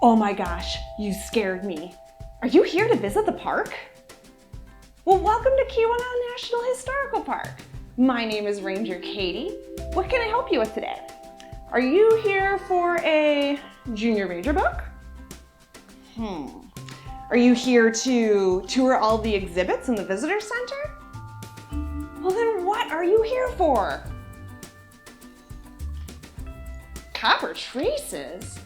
Oh my gosh, you scared me. Are you here to visit the park? Well, welcome to Keweenaw National Historical Park. My name is Ranger Katie. What can I help you with today? Are you here for a junior ranger book? Are you here to tour all the exhibits in the visitor center? Well, then what are you here for? Copper Traces?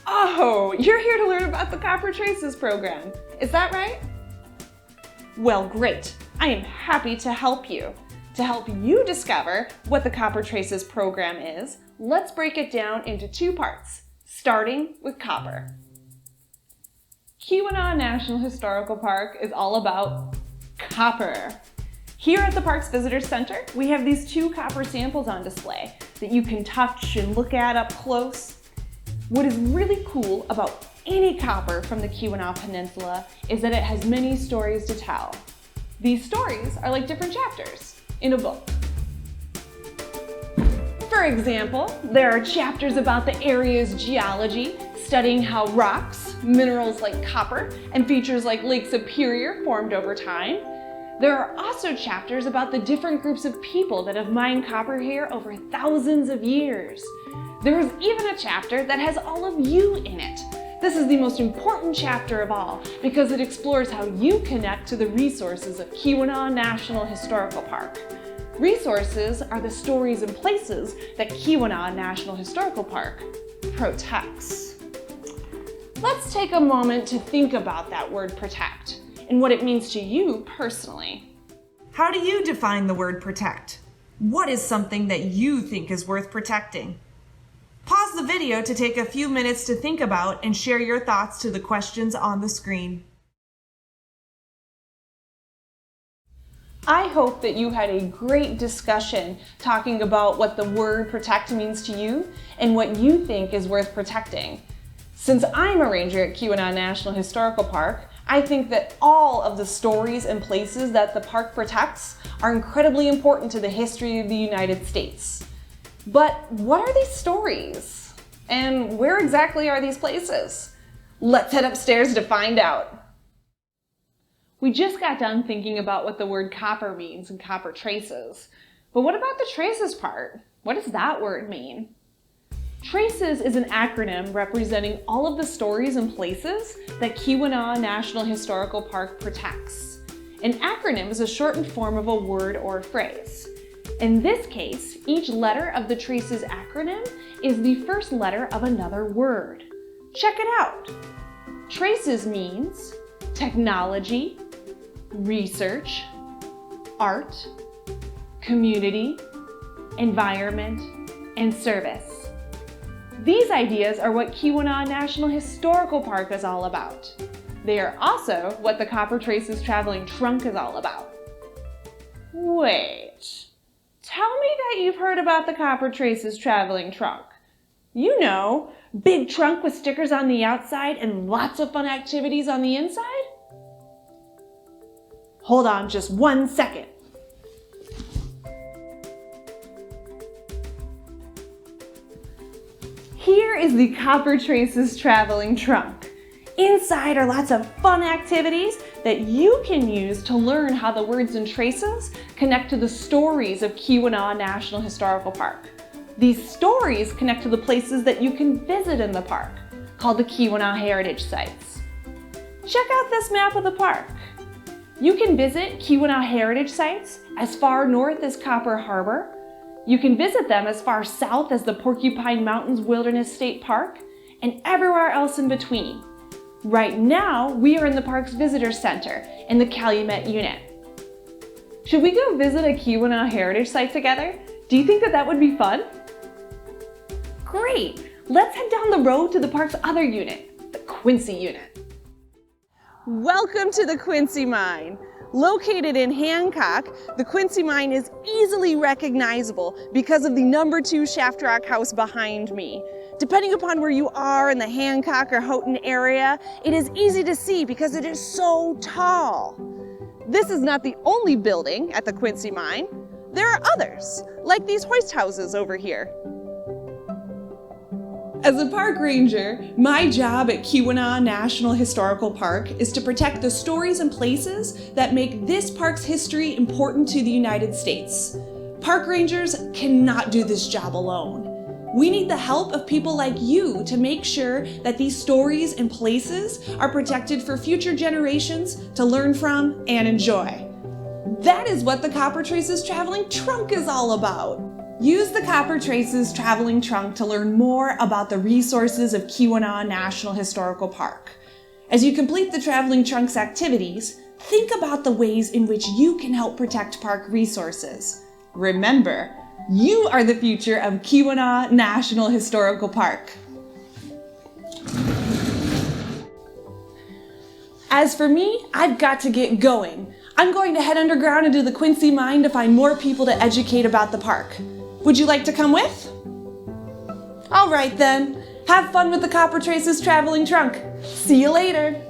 Oh, you're here to learn about the Copper Traces program. Is that right? Well, great. I am happy to help you. To help you discover what the Copper Traces program is, let's break it down into two parts, starting with copper. Keweenaw National Historical Park is all about copper. Here at the park's visitor center, we have these two copper samples on display that you can touch and look at up close. What is really cool about any copper from the Keweenaw Peninsula is that it has many stories to tell. These stories are like different chapters in a book. For example, there are chapters about the area's geology, studying how rocks, minerals like copper, and features like Lake Superior formed over time. There are also chapters about the different groups of people that have mined copper here over thousands of years. There is even a chapter that has all of you in it. This is the most important chapter of all because it explores how you connect to the resources of Keweenaw National Historical Park. Resources are the stories and places that Keweenaw National Historical Park protects. Let's take a moment to think about that word protect and what it means to you personally. How do you define the word protect? What is something that you think is worth protecting? Pause the video to take a few minutes to think about and share your thoughts to the questions on the screen. I hope that you had a great discussion talking about what the word protect means to you and what you think is worth protecting. Since I'm a ranger at Keweenaw National Historical Park, I think that all of the stories and places that the park protects are incredibly important to the history of the United States. But what are these stories? And where exactly are these places? Let's head upstairs to find out. We just got done thinking about what the word copper means and copper traces. But what about the traces part? What does that word mean? Traces is an acronym representing all of the stories and places that Keweenaw National Historical Park protects. An acronym is a shortened form of a word or a phrase. In this case, each letter of the Traces acronym is the first letter of another word. Check it out. Traces means technology, research, art, community, environment, and service. These ideas are what Keweenaw National Historical Park is all about. They are also what the Copper Traces Traveling Trunk is all about. Wait. Tell me that you've heard about the Copper Traces Traveling Trunk. You know, big trunk with stickers on the outside and lots of fun activities on the inside? Hold on just 1 second. Here is the Copper Traces Traveling Trunk. Inside are lots of fun activities that you can use to learn how the words and traces connect to the stories of Keweenaw National Historical Park. These stories connect to the places that you can visit in the park, called the Keweenaw Heritage Sites. Check out this map of the park. You can visit Keweenaw Heritage Sites as far north as Copper Harbor. You can visit them as far south as the Porcupine Mountains Wilderness State Park and everywhere else in between. Right now, we are in the park's visitor center in the Calumet unit. Should we go visit a Keweenaw Heritage Site together? Do you think that that would be fun? Great! Let's head down the road to the park's other unit, the Quincy unit. Welcome to the Quincy Mine. Located in Hancock, the Quincy Mine is easily recognizable because of the number 2 shaft rock house behind me. Depending upon where you are in the Hancock or Houghton area, it is easy to see because it is so tall. This is not the only building at the Quincy Mine. There are others, like these hoist houses over here. As a park ranger, my job at Keweenaw National Historical Park is to protect the stories and places that make this park's history important to the United States. Park rangers cannot do this job alone. We need the help of people like you to make sure that these stories and places are protected for future generations to learn from and enjoy. That is what the Copper Traces Traveling Trunk is all about. Use the Copper Traces Traveling Trunk to learn more about the resources of Keweenaw National Historical Park. As you complete the Traveling Trunk's activities, think about the ways in which you can help protect park resources. Remember, you are the future of Keweenaw National Historical Park. As for me, I've got to get going. I'm going to head underground into the Quincy Mine to find more people to educate about the park. Would you like to come with? All right then. Have fun with the Copper Traces Traveling Trunk. See you later.